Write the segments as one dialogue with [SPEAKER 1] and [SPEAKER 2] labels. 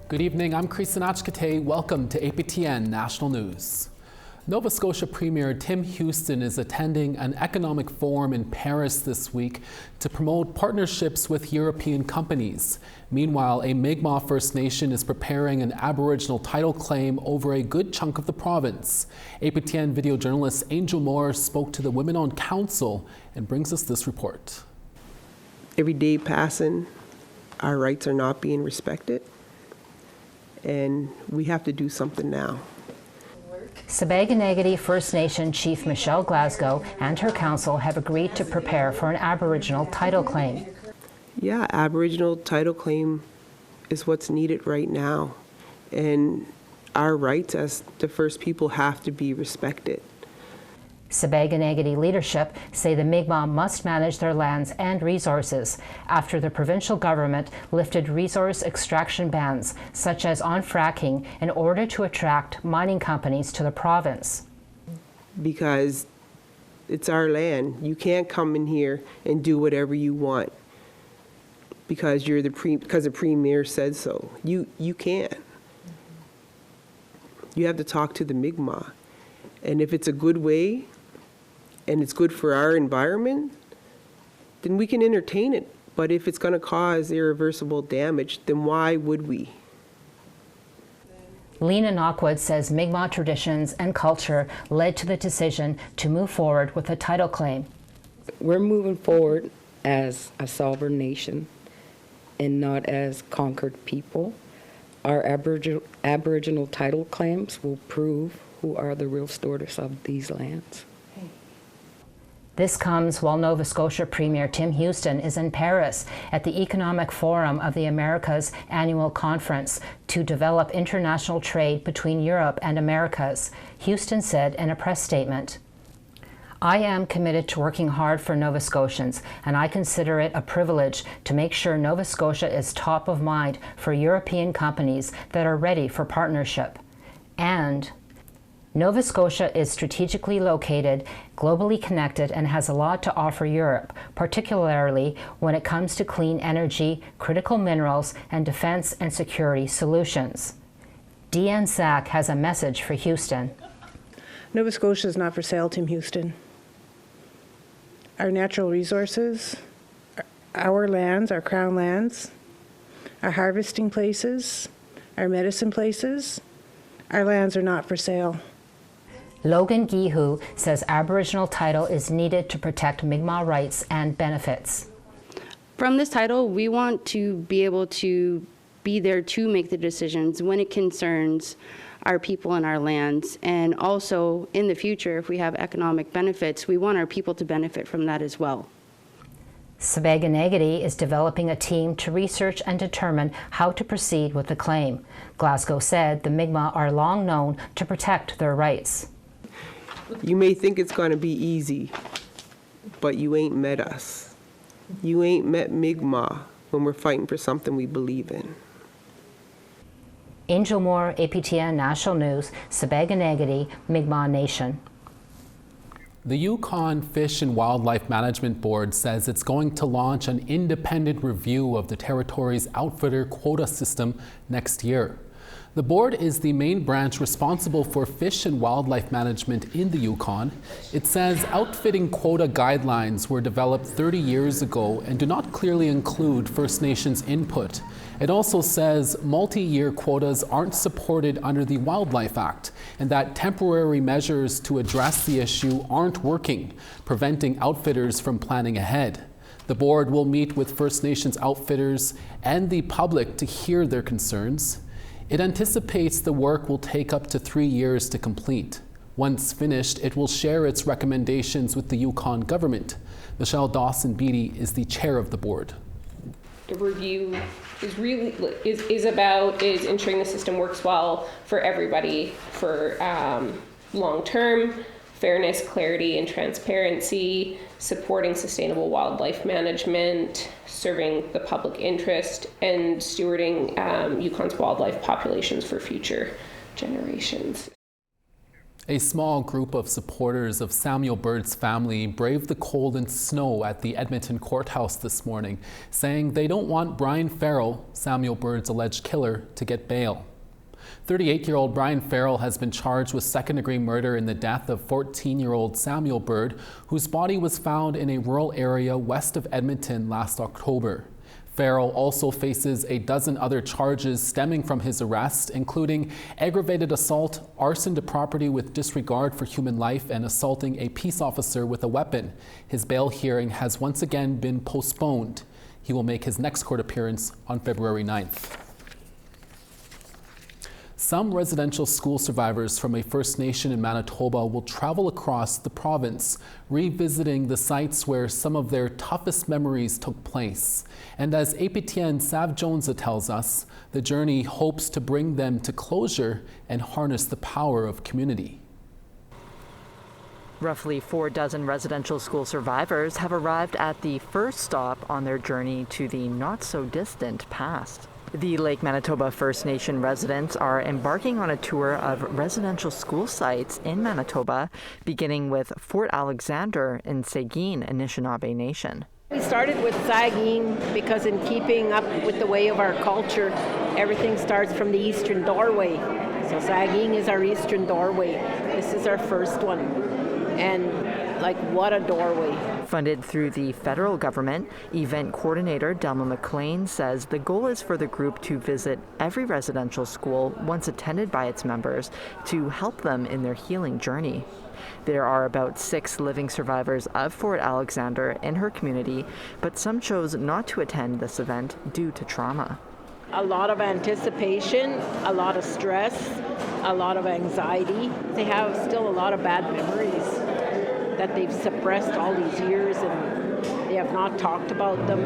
[SPEAKER 1] Good evening, I'm Krisan Achkate. Welcome to APTN National News. Nova Scotia Premier Tim Houston is attending an economic forum in Paris this week to promote partnerships with European companies. Meanwhile, a Mi'kmaq First Nation is preparing an Aboriginal title claim over a good chunk of the province. APTN video journalist Angel Moore spoke to the Women on Council and brings us this report.
[SPEAKER 2] Every day passing, our rights are not being respected, and we have to do something now.
[SPEAKER 3] Sibäganagadi First Nation Chief Michelle Glasgow and her council have agreed to prepare for an Aboriginal title claim.
[SPEAKER 2] Yeah, Aboriginal title claim is what's needed right now, and our rights as the First People have to be respected.
[SPEAKER 3] Sibäganagadi leadership say the Mi'kmaq must manage their lands and resources after the provincial government lifted resource extraction bans, such as on fracking, in order to attract mining companies to the province.
[SPEAKER 2] Because it's our land. You can't come in here and do whatever you want because because the Premier said so. You can't. You have to talk to the Mi'kmaq. And if it's a good way, and it's good for our environment, then we can entertain it. But if it's going to cause irreversible damage, then why would we?
[SPEAKER 3] Lena Knockwood says Mi'kmaq traditions and culture led to the decision to move forward with a title claim.
[SPEAKER 4] We're moving forward as a sovereign nation and not as conquered people. Our Aboriginal title claims will prove who are the real stewards of these lands.
[SPEAKER 3] This comes while Nova Scotia Premier Tim Houston is in Paris at the Economic Forum of the Americas annual conference to develop international trade between Europe and Americas. Houston said in a press statement, "I am committed to working hard for Nova Scotians, and I consider it a privilege to make sure Nova Scotia is top of mind for European companies that are ready for partnership. And Nova Scotia is strategically located, globally connected, and has a lot to offer Europe, particularly when it comes to clean energy, critical minerals, and defense and security solutions." Deanne Sack has a message for Houston.
[SPEAKER 5] Nova Scotia is not for sale, Tim Houston. Our natural resources, our lands, our crown lands, our harvesting places, our medicine places, our lands are not for sale.
[SPEAKER 3] Logan Gihu says Aboriginal title is needed to protect Mi'kmaq rights and benefits.
[SPEAKER 6] From this title, we want to be able to be there to make the decisions when it concerns our people and our lands. And also, in the future, if we have economic benefits, we want our people to benefit from that as well.
[SPEAKER 3] Sibäganagadi is developing a team to research and determine how to proceed with the claim. Glasgow said the Mi'kmaq are long known to protect their rights.
[SPEAKER 2] You may think it's going to be easy, but you ain't met us. You ain't met Mi'kmaq when we're fighting for something we believe in.
[SPEAKER 3] Angel Moore, APTN National News, Sibäganagadi, Mi'kmaq Nation.
[SPEAKER 1] The Yukon Fish and Wildlife Management Board says it's going to launch an independent review of the territory's outfitter quota system next year. The board is the main branch responsible for fish and wildlife management in the Yukon. It says outfitting quota guidelines were developed 30 years ago and do not clearly include First Nations input. It also says multi-year quotas aren't supported under the Wildlife Act and that temporary measures to address the issue aren't working, preventing outfitters from planning ahead. The board will meet with First Nations outfitters and the public to hear their concerns. It anticipates the work will take up to 3 years to complete. Once finished, it will share its recommendations with the Yukon government. Michelle Dawson-Beatty is the chair of the board.
[SPEAKER 7] The review is about ensuring the system works well for everybody for long-term fairness, clarity, and transparency, supporting sustainable wildlife management, serving the public interest, and stewarding Yukon's wildlife populations for future generations.
[SPEAKER 1] A small group of supporters of Samuel Bird's family braved the cold and snow at the Edmonton courthouse this morning, saying they don't want Brian Farrell, Samuel Bird's alleged killer, to get bail. 38-year-old Brian Farrell has been charged with second-degree murder in the death of 14-year-old Samuel Bird, whose body was found in a rural area west of Edmonton last October. Farrell also faces a dozen other charges stemming from his arrest, including aggravated assault, arson to property with disregard for human life, and assaulting a peace officer with a weapon. His bail hearing has once again been postponed. He will make his next court appearance on February 9th. Some residential school survivors from a First Nation in Manitoba will travel across the province, revisiting the sites where some of their toughest memories took place. And as APTN Sav Jonesa tells us, the journey hopes to bring them to closure and harness the power of community.
[SPEAKER 8] Roughly 4 dozen residential school survivors have arrived at the first stop on their journey to the not-so-distant past. The Lake Manitoba First Nation residents are embarking on a tour of residential school sites in Manitoba, beginning with Fort Alexander in Seguin, Anishinaabe Nation.
[SPEAKER 9] We started with Saging because in keeping up with the way of our culture, everything starts from the eastern doorway. So Saging is our eastern doorway. This is our first one. And like, what a doorway.
[SPEAKER 8] Funded through the federal government, event coordinator Delma McLean says the goal is for the group to visit every residential school once attended by its members to help them in their healing journey. There are about 6 living survivors of Fort Alexander in her community, but some chose not to attend this event due to trauma.
[SPEAKER 9] A lot of anticipation, a lot of stress, a lot of anxiety. They have still a lot of bad memories that they've suppressed all these years and they have not talked about them.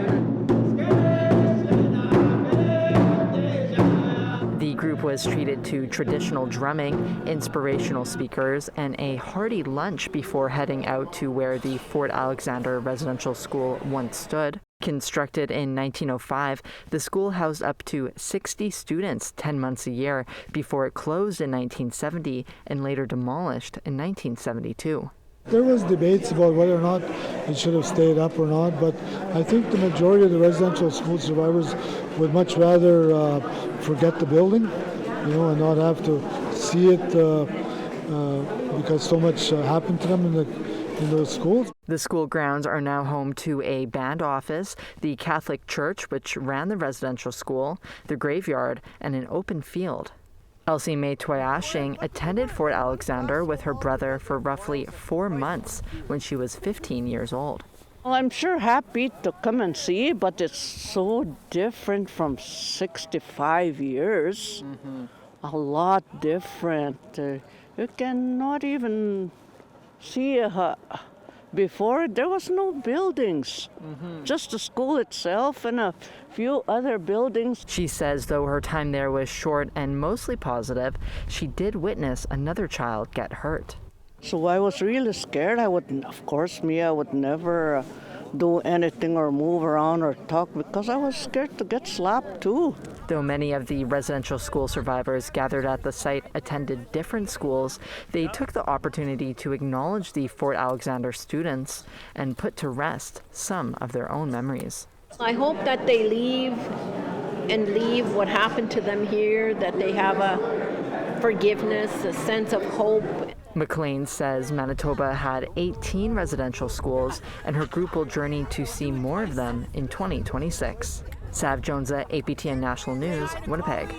[SPEAKER 8] The group was treated to traditional drumming, inspirational speakers, and a hearty lunch before heading out to where the Fort Alexander Residential School once stood. Constructed in 1905, the school housed up to 60 students 10 months a year before it closed in 1970 and later demolished in 1972.
[SPEAKER 10] There was debates about whether or not it should have stayed up or not, but I think the majority of the residential school survivors would much rather forget the building, and not have to see it because so much happened to them in those schools.
[SPEAKER 8] The school grounds are now home to a band office, the Catholic church which ran the residential school, the graveyard, and an open field. Elsie May Toyashing attended Fort Alexander with her brother for roughly 4 months when she was 15 years old.
[SPEAKER 11] Well, I'm sure happy to come and see, but it's so different from 65 years. Mm-hmm. A lot different. You cannot even see before there was no buildings, just the school itself and a few other buildings.
[SPEAKER 8] She says though her time there was short and mostly positive, she did witness another child get hurt.
[SPEAKER 11] So I was really scared. I would never do anything or move around or talk because I was scared to get slapped too.
[SPEAKER 8] Though many of the residential school survivors gathered at the site attended different schools, they took the opportunity to acknowledge the Fort Alexander students and put to rest some of their own memories.
[SPEAKER 9] I hope that they leave what happened to them here, that they have a forgiveness, a sense of hope.
[SPEAKER 8] McLean says Manitoba had 18 residential schools, and her group will journey to see more of them in 2026. Sav Jonesa, APTN National News, Winnipeg.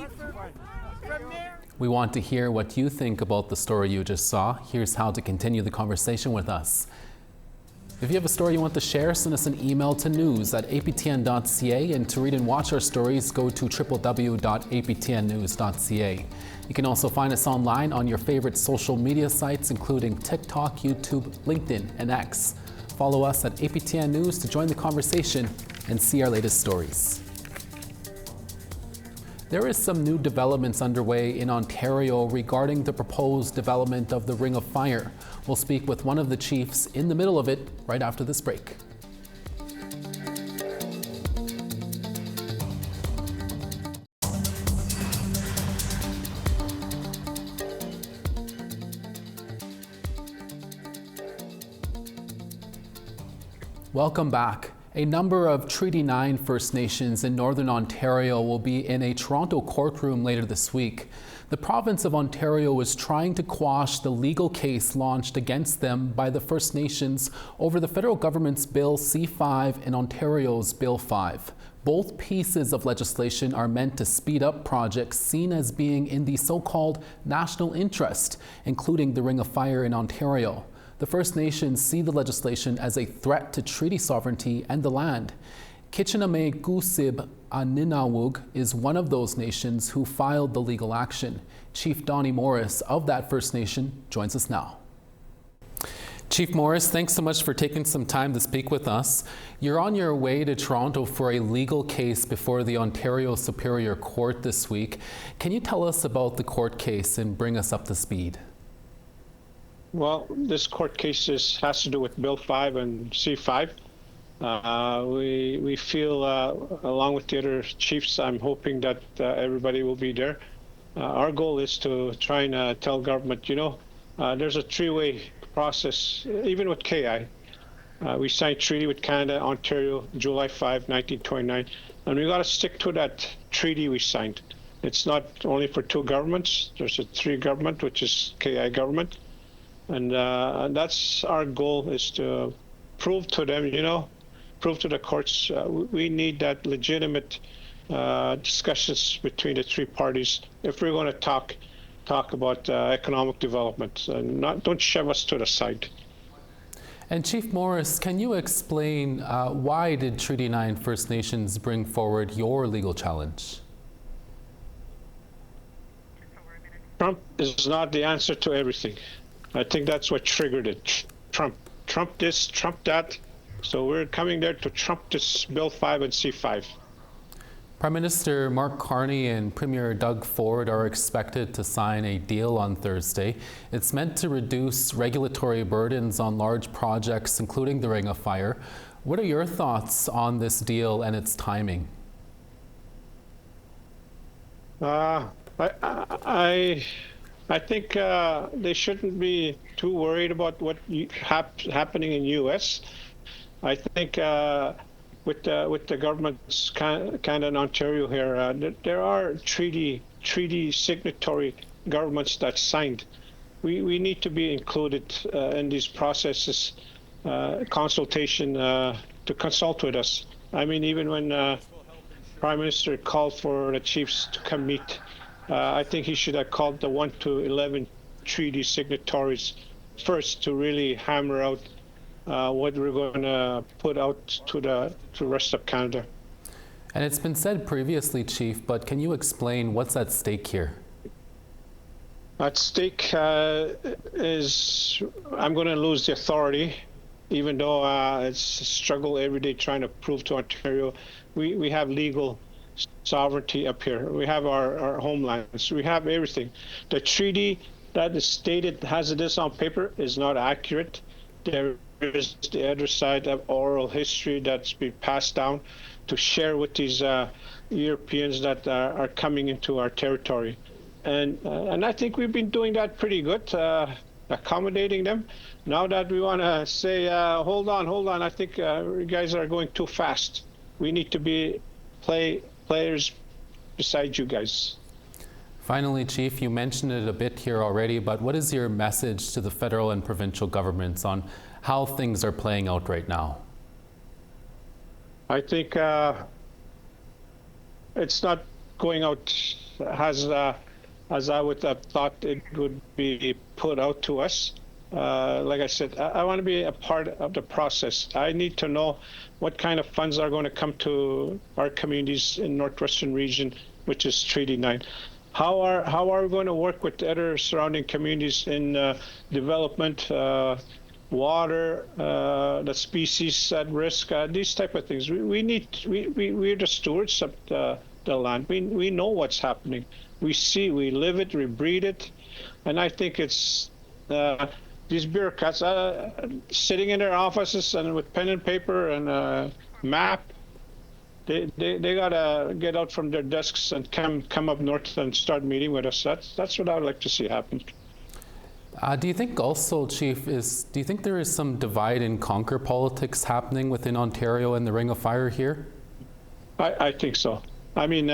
[SPEAKER 1] We want to hear what you think about the story you just saw. Here's how to continue the conversation with us. If you have a story you want to share, send us an email to news@aptn.ca, and to read and watch our stories, go to www.aptnnews.ca. You can also find us online on your favorite social media sites, including TikTok, YouTube, LinkedIn, and X. Follow us at APTN News to join the conversation and see our latest stories. There is some new developments underway in Ontario regarding the proposed development of the Ring of Fire. We'll speak with one of the chiefs in the middle of it right after this break. Welcome back. A number of Treaty 9 First Nations in Northern Ontario will be in a Toronto courtroom later this week. The province of Ontario is trying to quash the legal case launched against them by the First Nations over the federal government's Bill C5 and Ontario's Bill 5. Both pieces of legislation are meant to speed up projects seen as being in the so-called national interest, including the Ring of Fire in Ontario. The First Nations see the legislation as a threat to treaty sovereignty and the land. Kitchiname Gusib Aninawug is one of those nations who filed the legal action. Chief Donnie Morris of that First Nation joins us now. Chief Morris, thanks so much for taking some time to speak with us. You're on your way to Toronto for a legal case before the Ontario Superior Court this week. Can you tell us about the court case and bring us up to speed?
[SPEAKER 12] Well, this court case has to do with Bill 5 and C5. We feel, along with the other chiefs, I'm hoping that everybody will be there. Our goal is to try and tell government, there's a three-way process, even with KI. We signed treaty with Canada, Ontario, July 5, 1929, and we got to stick to that treaty we signed. It's not only for two governments. There's a three government, which is KI government. And that's our goal, is to prove to them, prove to the courts, we need that legitimate discussions between the three parties if we're going to talk about economic development, and don't shove us to the side.
[SPEAKER 1] And Chief Morris, can you explain why did Treaty 9 First Nations bring forward your legal challenge?
[SPEAKER 12] Trump is not the answer to everything. I think that's what triggered it. Trump this, Trump that. So we're coming there to trump this Bill 5 and C5.
[SPEAKER 1] Prime Minister Mark Carney and Premier Doug Ford are expected to sign a deal on Thursday. It's meant to reduce regulatory burdens on large projects, including the Ring of Fire. What are your thoughts on this deal and its timing?
[SPEAKER 12] I think they shouldn't be too worried about what happening in U.S. I think with the governments, Canada and Ontario here, there are treaty signatory governments that signed. We need to be included in these processes, consultation, to consult with us. I mean, even when Prime Minister called for the chiefs to come meet, I think he should have called the 1 to 11 treaty signatories first to really hammer out what we're going to put out to the rest of Canada.
[SPEAKER 1] And it's been said previously, Chief, but can you explain what's at stake here?
[SPEAKER 12] At stake is I'm going to lose the authority, even though it's a struggle every day trying to prove to Ontario we have legal sovereignty up here. We have our homelands. We have everything. The treaty that is stated as it is on paper is not accurate. There is the other side of oral history that's been passed down to share with these Europeans that are coming into our territory. And I think we've been doing that pretty good, accommodating them. Now that we want to say, hold on, I think you guys are going too fast. We need to be players beside you guys.
[SPEAKER 1] Finally, Chief, you mentioned it a bit here already, but what is your message to the federal and provincial governments on how things are playing out right now?
[SPEAKER 12] I think it's not going out as I would have thought it would be put out to us. Like I said, I want to be a part of the process. I need to know what kind of funds are going to come to our communities in Northwestern region, which is Treaty 9. How are we going to work with the other surrounding communities in development, water, the species at risk, these type of things. We're the stewards of the land. We know what's happening. We see, we live it, we breathe it, and I think it's these bureaucrats sitting in their offices and with pen and paper and a map. They gotta get out from their desks and come up north and start meeting with us. That's what I would like to see happen.
[SPEAKER 1] Do you think also, Chief, do you think there is some divide and conquer politics happening within Ontario and the Ring of Fire here?
[SPEAKER 12] I think so. I mean,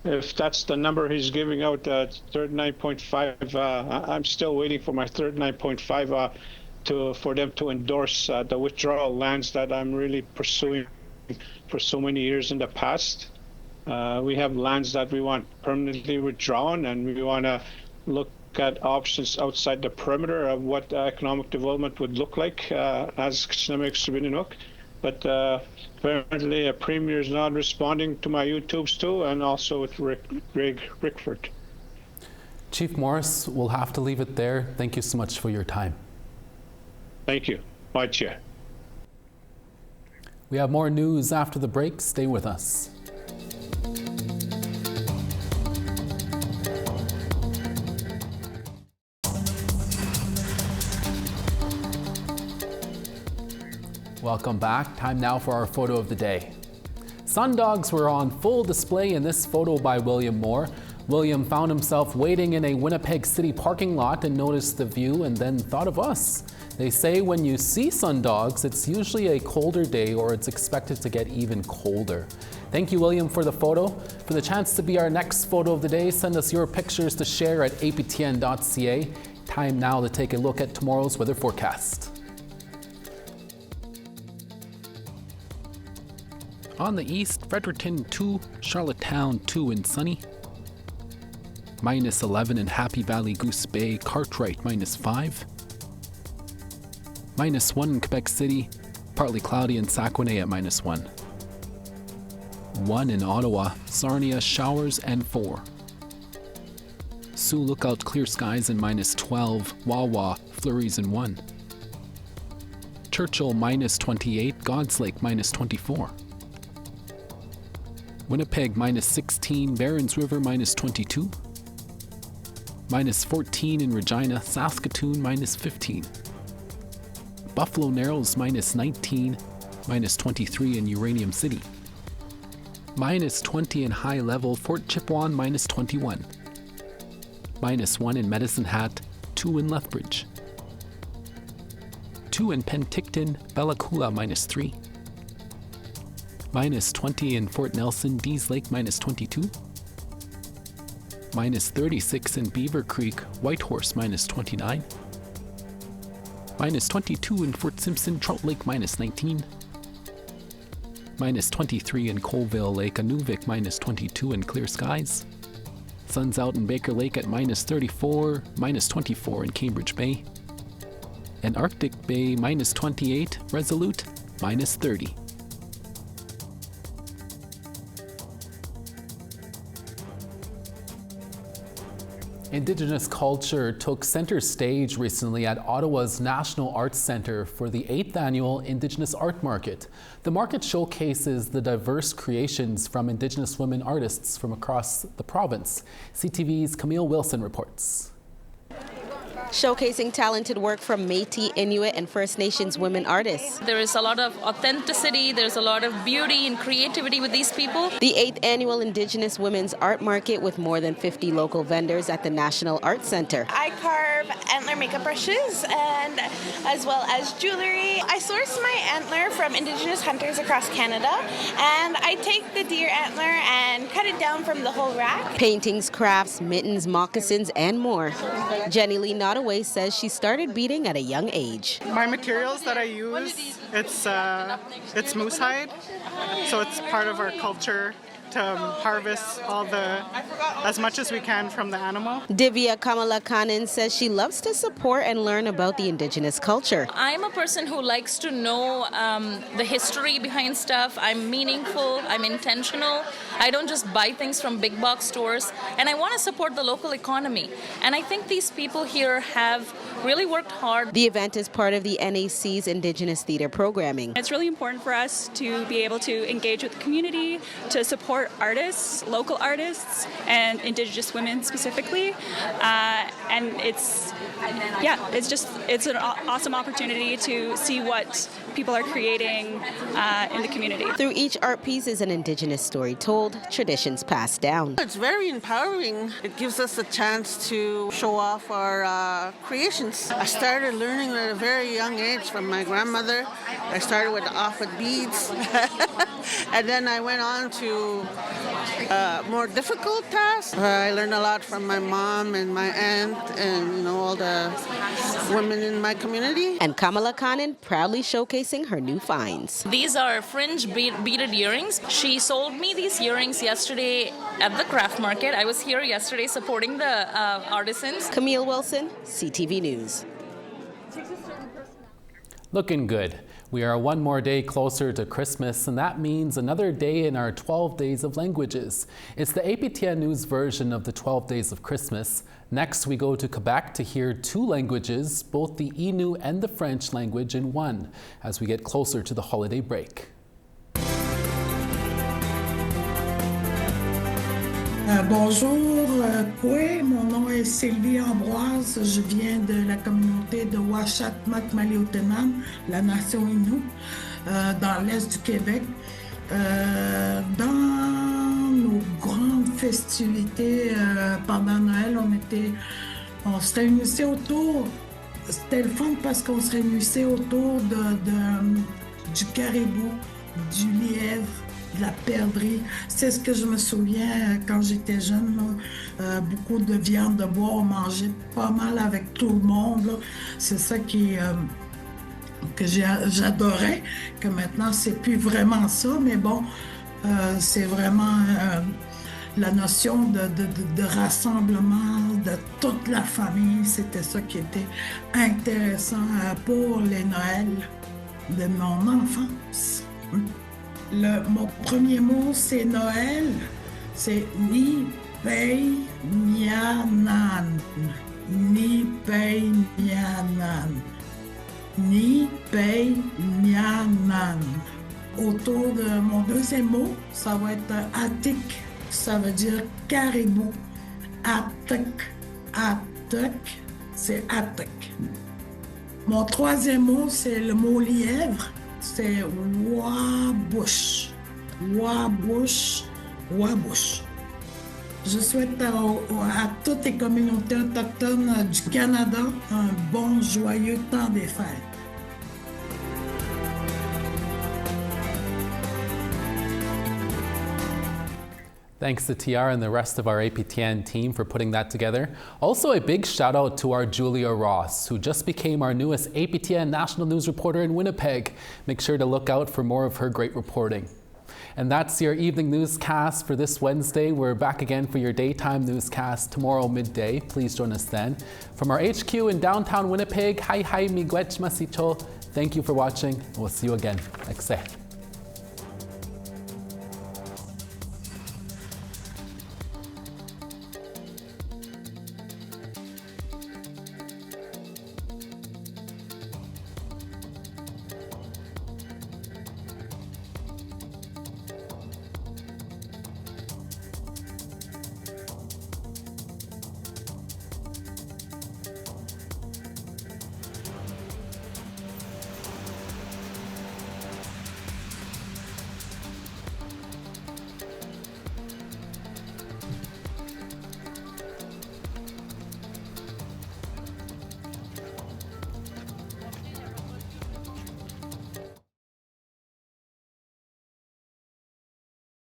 [SPEAKER 12] if that's the number he's giving out, 39.5, I'm still waiting for my 39.5 for them to endorse the withdrawal lands that I'm really pursuing for so many years in the past. We have lands that we want permanently withdrawn, and we want to look at options outside the perimeter of what economic development would look like as Snuneymuxw. But apparently a premier is not responding to my YouTubes too, and also with Greg Rickford.
[SPEAKER 1] Chief Morris, we'll have to leave it there. Thank you so much for your time.
[SPEAKER 12] Thank you. Bye, Chair.
[SPEAKER 1] We have more news after the break. Stay with us. Welcome back. Time now for our photo of the day. Sundogs were on full display in this photo by William Moore. William found himself waiting in a Winnipeg City parking lot and noticed the view and then thought of us. They say when you see sundogs, it's usually a colder day or it's expected to get even colder. Thank you, William, for the photo. For the chance to be our next photo of the day, send us your pictures to share at aptn.ca. Time now to take a look at tomorrow's weather forecast. On the east, Fredericton 2, Charlottetown 2 and sunny. -11 in Happy Valley, Goose Bay, Cartwright -5. -1 in Quebec City, partly cloudy in Saguenay at -1. 1 in Ottawa, Sarnia showers and 4. Sioux Lookout clear skies and -12, Wawa flurries and 1. Churchill -28, God's Lake -24. Winnipeg -16, Barons River -22. -14 in Regina, Saskatoon -15. Buffalo Narrows -19, -23 in Uranium City. -20 in High Level, Fort Chipewyan -21. -1 in Medicine Hat, 2 in Lethbridge. 2 in Penticton, Bella Coola -3. -20 in Fort Nelson, Dease Lake -22. -36 in Beaver Creek, Whitehorse -29. -22 in Fort Simpson, Trout Lake -19. -23 in Colville Lake, Inuvik -22 in clear skies. Sun's out in Baker Lake at -34, -24 in Cambridge Bay. And Arctic Bay -28, Resolute -30. Indigenous culture took center stage recently at Ottawa's National Arts Centre for the 8th annual Indigenous Art Market. The market showcases the diverse creations from Indigenous women artists from across the province. CTV's Camille Wilson reports.
[SPEAKER 13] Showcasing talented work from Métis, Inuit, and First Nations women artists.
[SPEAKER 14] There is a lot of authenticity, there's a lot of beauty and creativity with these people.
[SPEAKER 13] The 8th annual Indigenous Women's Art Market with more than 50 local vendors at the National Arts Centre.
[SPEAKER 15] I carve antler makeup brushes and as well as jewelry. I source my antler from Indigenous hunters across Canada, and I take the deer antler and cut it down from the whole rack.
[SPEAKER 13] Paintings, crafts, mittens, moccasins, and more. Jenny Lee Nottaway says she started beading at a young age.
[SPEAKER 16] My materials that I use, it's moose hide, so it's part of our culture to harvest as much as we can from the animal.
[SPEAKER 13] Divya Kamala Kanan says she loves to support and learn about the Indigenous culture.
[SPEAKER 14] I'm a person who likes to know the history behind stuff. I'm meaningful, I'm intentional. I don't just buy things from big box stores, and I want to support the local economy. And I think these people here have really worked hard.
[SPEAKER 13] The event is part of the NAC's Indigenous Theatre programming.
[SPEAKER 17] It's really important for us to be able to engage with the community, to support artists, local artists, and Indigenous women specifically. And yeah, it's an awesome opportunity to see what people are creating in the community.
[SPEAKER 13] Through each art piece is an Indigenous story told, traditions passed down.
[SPEAKER 18] It's very empowering. It gives us a chance to show off our creations. I started learning at a very young age from my grandmother. I started with offit beads, and then I went on to more difficult tasks. I learned a lot from my mom and my aunt and all the women in my community.
[SPEAKER 13] And Kamala Kanan proudly showcasing her new finds.
[SPEAKER 14] These are fringe beaded earrings. She sold me these earrings yesterday at the craft market. I was here yesterday supporting the artisans.
[SPEAKER 13] Camille Wilson, CTV News.
[SPEAKER 1] Looking good. We are one more day closer to Christmas, and that means another day in our 12 Days of Languages. It's the APTN News version of the 12 Days of Christmas. Next, we go to Quebec to hear two languages, both the Innu and the French language in one, as we get closer to the holiday break.
[SPEAKER 19] Bonjour, Kwe. Mon nom est Sylvie Ambroise. Je viens de la communauté de Ouachak-Mak-Maliotenam, la nation Innu, dans l'est du Québec. Dans nos grandes festivités pendant Noël, on se réunissait autour. C'était le fun parce qu'on se réunissait autour du caribou, du lièvre, de la perdrix. C'est ce que je me souviens quand j'étais jeune. Beaucoup de viande de bois, on mangeait pas mal avec tout le monde. C'est ça que j'adorais, que maintenant c'est plus vraiment ça, mais bon, c'est vraiment la notion de rassemblement de toute la famille. C'était ça qui était intéressant pour les Noëls de mon enfance. Mon premier mot, c'est Noël. C'est Ni Pei Nianan. Ni Pei Nianan. Ni Pei Nianan. Autour de mon deuxième mot, ça va être Atik. Ça veut dire caribou. Atik. Atik, c'est Atik. Mon troisième mot, c'est le mot lièvre. C'est Wabush. Wabush. Wabush. Je souhaite à toutes les communautés autochtones du Canada un bon, joyeux temps des fêtes.
[SPEAKER 1] Thanks to TR and the rest of our APTN team for putting that together. Also a big shout out to our Julia Ross, who just became our newest APTN National News reporter in Winnipeg. Make sure to look out for more of her great reporting. And that's your evening newscast for this Wednesday. We're back again for your daytime newscast tomorrow midday. Please join us then. From our HQ in downtown Winnipeg, hi miigwech masicho. Thank you for watching. We'll see you again. Next day.